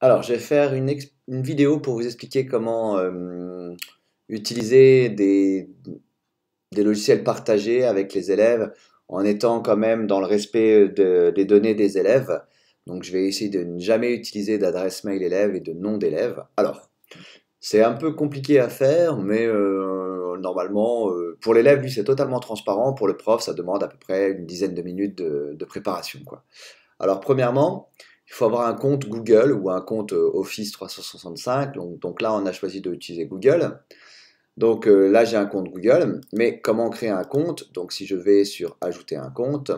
Alors, je vais faire une vidéo pour vous expliquer comment utiliser des logiciels partagés avec les élèves en étant quand même dans le respect des données des élèves. Donc, je vais essayer de ne jamais utiliser d'adresse mail élève et de nom d'élève. Alors, c'est un peu compliqué à faire, mais normalement, pour l'élève, lui, c'est totalement transparent. Pour le prof, ça demande à peu près une dizaine de minutes de préparation, quoi. Alors, premièrement, il faut avoir un compte Google ou un compte Office 365. Donc là, on a choisi d'utiliser Google. Donc là, j'ai un compte Google. Mais comment créer un compte? Donc si je vais sur Ajouter un compte,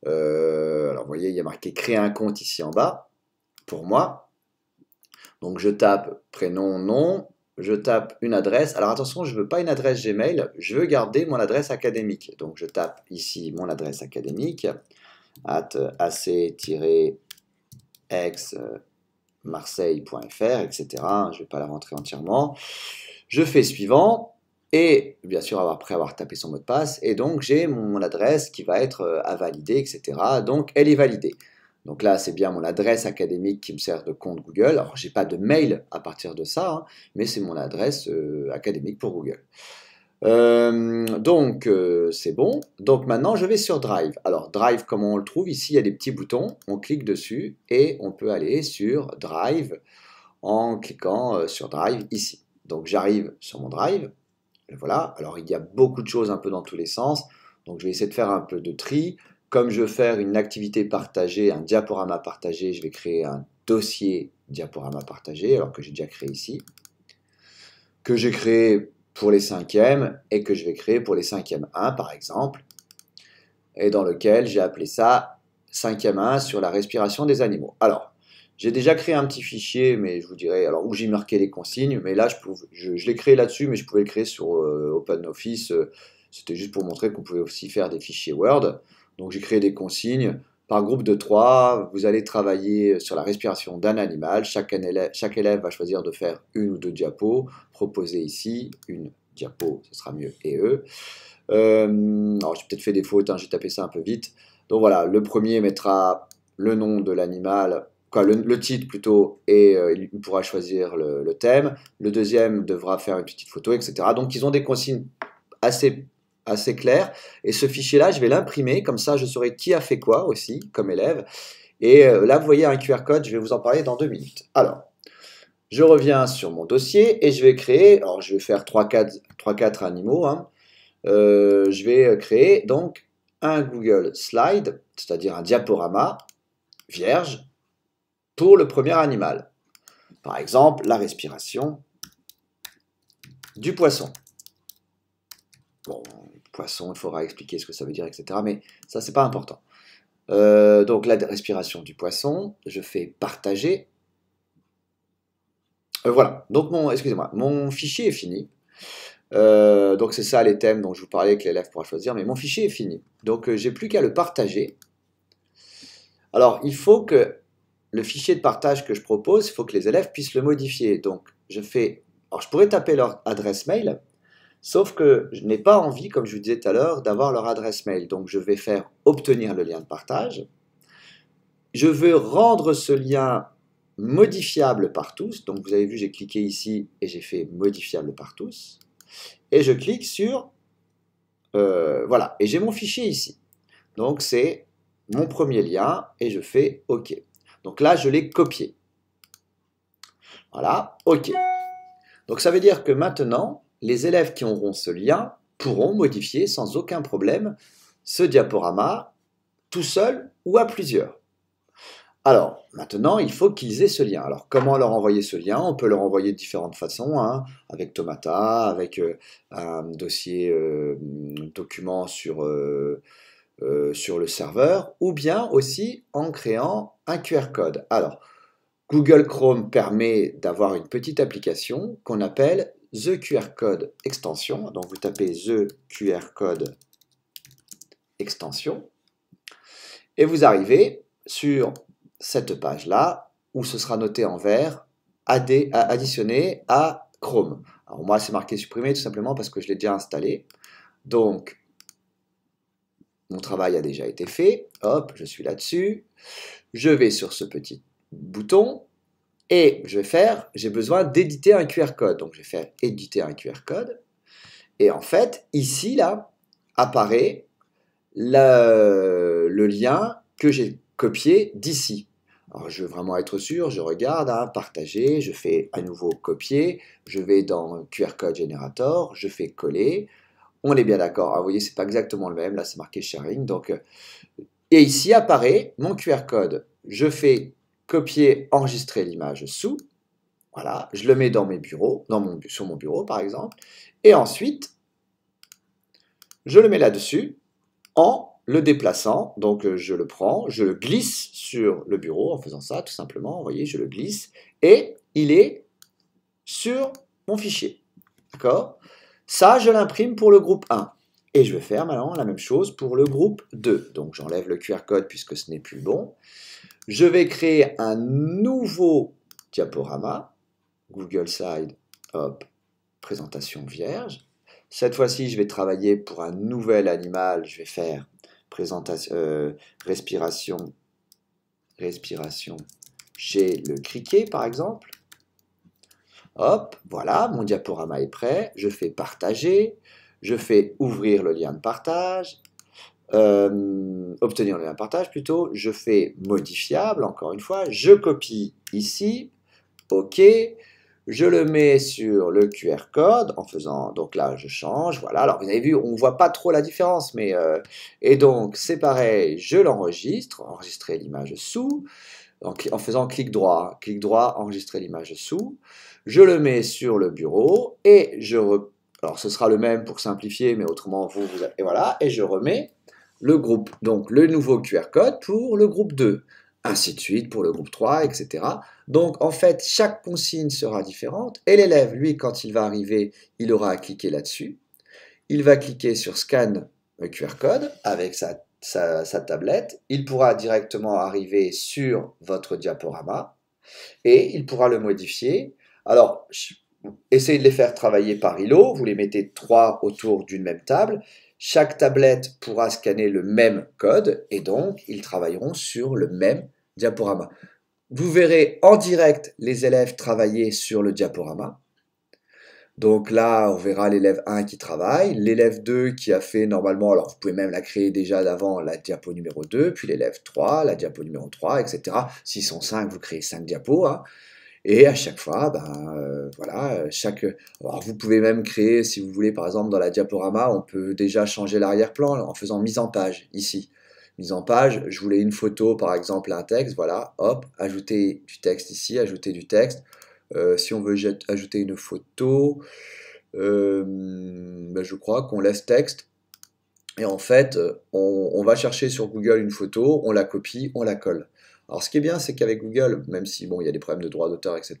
alors vous voyez, il y a marqué Créer un compte ici en bas pour moi. Donc je tape prénom, nom, je tape une adresse. Alors attention, je ne veux pas une adresse Gmail, je veux garder mon adresse académique. Donc je tape ici mon adresse académique, ac-marseille.fr, etc. Je ne vais pas la rentrer entièrement. Je fais suivant, et bien sûr, après avoir tapé son mot de passe, et donc j'ai mon adresse qui va être à valider, etc. Donc elle est validée. Donc là, c'est bien mon adresse académique qui me sert de compte Google. Alors, j'ai pas de mail à partir de ça, hein, mais c'est mon adresse académique pour Google. C'est bon. Donc maintenant je vais sur Drive. Alors Drive, comment on le trouve? Ici il y a des petits boutons, on clique dessus et on peut aller sur Drive en cliquant sur Drive ici. Donc j'arrive sur mon Drive, et voilà. Alors il y a beaucoup de choses un peu dans tous les sens, donc je vais essayer de faire un peu de tri. Comme je veux faire une activité partagée, un diaporama partagé, je vais créer un dossier diaporama partagé, alors que j'ai déjà créé ici, que j'ai créé pour les cinquièmes et que je vais créer pour les cinquièmes 1 par exemple, et dans lequel j'ai appelé ça cinquième 1 sur la respiration des animaux. Alors, j'ai déjà créé un petit fichier, mais je vous dirai, alors où j'ai marqué les consignes, mais là je l'ai créé là-dessus, mais je pouvais le créer sur OpenOffice, c'était juste pour montrer qu'on pouvait aussi faire des fichiers Word. Donc j'ai créé des consignes. Par groupe de 3, vous allez travailler sur la respiration d'un animal. Chaque élève va choisir de faire une ou deux diapos. Proposer ici une diapo, ce sera mieux, et eux. Alors j'ai peut-être fait des fautes, hein, j'ai tapé ça un peu vite. Donc voilà, le premier mettra le nom de l'animal, quoi, le titre plutôt, et il pourra choisir le thème. Le deuxième devra faire une petite photo, etc. Donc ils ont des consignes assez, assez claires. Et ce fichier-là, je vais l'imprimer, comme ça je saurai qui a fait quoi aussi, comme élève. Et là, vous voyez un QR code, je vais vous en parler dans 2 minutes. Alors, je reviens sur mon dossier et je vais créer, alors je vais faire 3-4 animaux, hein. Je vais créer donc un Google Slide, c'est-à-dire un diaporama vierge pour le premier animal. Par exemple, la respiration du poisson. Bon, poisson, il faudra expliquer ce que ça veut dire, etc. Mais ça, c'est pas important. Donc la respiration du poisson, je fais partager. Voilà, donc excusez-moi, mon fichier est fini. Donc c'est ça les thèmes dont je vous parlais que l'élève pourra choisir, mais mon fichier est fini. Donc j'ai plus qu'à le partager. Alors il faut que le fichier de partage que je propose, il faut que les élèves puissent le modifier. Donc alors je pourrais taper leur adresse mail, sauf que je n'ai pas envie, comme je vous disais tout à l'heure, d'avoir leur adresse mail. Donc je vais faire obtenir le lien de partage. Je veux rendre ce lien modifiable par tous. Donc vous avez vu, j'ai cliqué ici et j'ai fait modifiable par tous. Et je clique sur voilà, et j'ai mon fichier ici. Donc c'est mon premier lien et je fais OK. Donc là, je l'ai copié. Voilà, OK. Donc ça veut dire que maintenant, les élèves qui auront ce lien pourront modifier sans aucun problème ce diaporama tout seul ou à plusieurs. Alors, maintenant, il faut qu'ils aient ce lien. Alors, comment leur envoyer ce lien? On peut leur envoyer de différentes façons, hein, avec Tomata, avec un dossier document sur le serveur, ou bien aussi en créant un QR code. Alors, Google Chrome permet d'avoir une petite application qu'on appelle The QR Code Extension. Donc, vous tapez The QR Code Extension, et vous arrivez sur cette page-là, où ce sera noté en vert, additionné à Chrome. Alors moi, c'est marqué supprimer tout simplement parce que je l'ai déjà installé. Donc, mon travail a déjà été fait. Hop, je suis là-dessus. Je vais sur ce petit bouton. Et j'ai besoin d'éditer un QR code. Donc je vais faire éditer un QR code. Et en fait, ici, là, apparaît le lien que j'ai copié d'ici. Alors je veux vraiment être sûr, je regarde, hein, partager, je fais à nouveau copier, je vais dans QR code Generator, je fais coller. On est bien d'accord, hein, vous voyez, c'est pas exactement le même, là c'est marqué sharing. Donc, et ici apparaît mon QR code. Je fais copier, enregistrer l'image sous. Voilà, je le mets dans mes bureaux, sur mon bureau par exemple. Et ensuite, je le mets là-dessus en le déplaçant. Donc je le prends, je le glisse sur le bureau en faisant ça tout simplement. Vous voyez, je le glisse et il est sur mon fichier. D'accord? Ça, je l'imprime pour le groupe 1. Et je vais faire maintenant la même chose pour le groupe 2. Donc j'enlève le QR code puisque ce n'est plus bon. Je vais créer un nouveau diaporama. Google Side, hop, présentation vierge. Cette fois-ci, je vais travailler pour un nouvel animal. Je vais faire présentation, respiration chez le criquet, par exemple. Hop, voilà, mon diaporama est prêt. Je fais partager. Je fais ouvrir le lien de partage. Obtenir le lien de partage plutôt. Je fais modifiable, encore une fois. Je copie ici. OK. Je le mets sur le QR code en faisant, donc là je change, voilà, alors vous avez vu, on ne voit pas trop la différence, mais, et donc c'est pareil, je l'enregistre, enregistrer l'image sous, en faisant clic droit, enregistrer l'image sous, je le mets sur le bureau, et alors ce sera le même pour simplifier, mais autrement et voilà, et je remets le groupe, donc le nouveau QR code pour le groupe 2. Ainsi de suite pour le groupe 3, etc. Donc, en fait, chaque consigne sera différente. Et l'élève, lui, quand il va arriver, il aura à cliquer là-dessus. Il va cliquer sur Scan QR code avec sa tablette. Il pourra directement arriver sur votre diaporama et il pourra le modifier. Alors, essayez de les faire travailler par îlot. Vous les mettez 3 autour d'une même table. Chaque tablette pourra scanner le même code et donc ils travailleront sur le même diaporama. Vous verrez en direct les élèves travailler sur le diaporama. Donc là, on verra l'élève 1 qui travaille, l'élève 2 qui a fait normalement, alors vous pouvez même la créer déjà d'avant, la diapo numéro 2, puis l'élève 3, la diapo numéro 3, etc. S'ils sont 5, vous créez 5 diapos. Hein. Et à chaque fois, voilà, alors vous pouvez même créer, si vous voulez, par exemple, dans la diaporama, on peut déjà changer l'arrière-plan en faisant mise en page, ici. Mise en page, je voulais une photo, par exemple, un texte, voilà, hop, ajouter du texte ici, ajouter du texte. Si on veut ajouter une photo, je crois qu'on laisse texte. Et en fait, on va chercher sur Google une photo, on la copie, on la colle. Alors ce qui est bien, c'est qu'avec Google, même si bon, il y a des problèmes de droit d'auteur, etc.,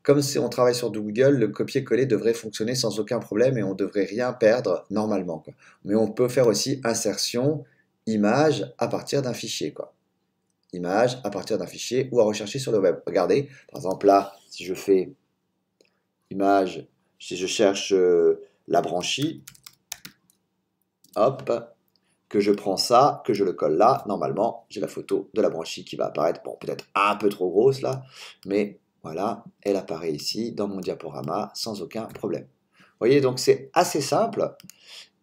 comme on travaille sur Google, le copier-coller devrait fonctionner sans aucun problème et on ne devrait rien perdre normalement, quoi. Mais on peut faire aussi insertion, image à partir d'un fichier, quoi. Image à partir d'un fichier ou à rechercher sur le web. Regardez, par exemple là, si je fais image, si je cherche la branchie, hop, que je prends ça, que je le colle là, normalement, j'ai la photo de la branchie qui va apparaître, bon, peut-être un peu trop grosse là, mais voilà, elle apparaît ici dans mon diaporama sans aucun problème. Vous voyez, donc c'est assez simple,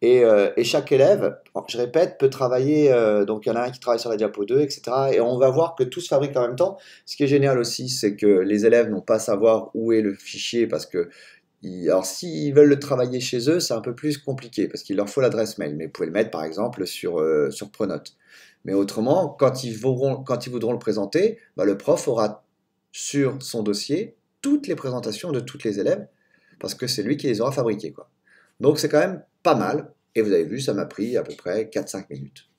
et chaque élève, je répète, peut travailler, donc il y en a un qui travaille sur la diapo 2, etc., et on va voir que tout se fabrique en même temps. Ce qui est génial aussi, c'est que les élèves n'ont pas à savoir où est le fichier, parce que alors, s'ils veulent le travailler chez eux, c'est un peu plus compliqué parce qu'il leur faut l'adresse mail. Mais vous pouvez le mettre, par exemple, sur Pronote. Mais autrement, quand ils voudront le présenter, le prof aura sur son dossier toutes les présentations de tous les élèves parce que c'est lui qui les aura fabriquées, quoi. Donc, c'est quand même pas mal. Et vous avez vu, ça m'a pris à peu près 4-5 minutes.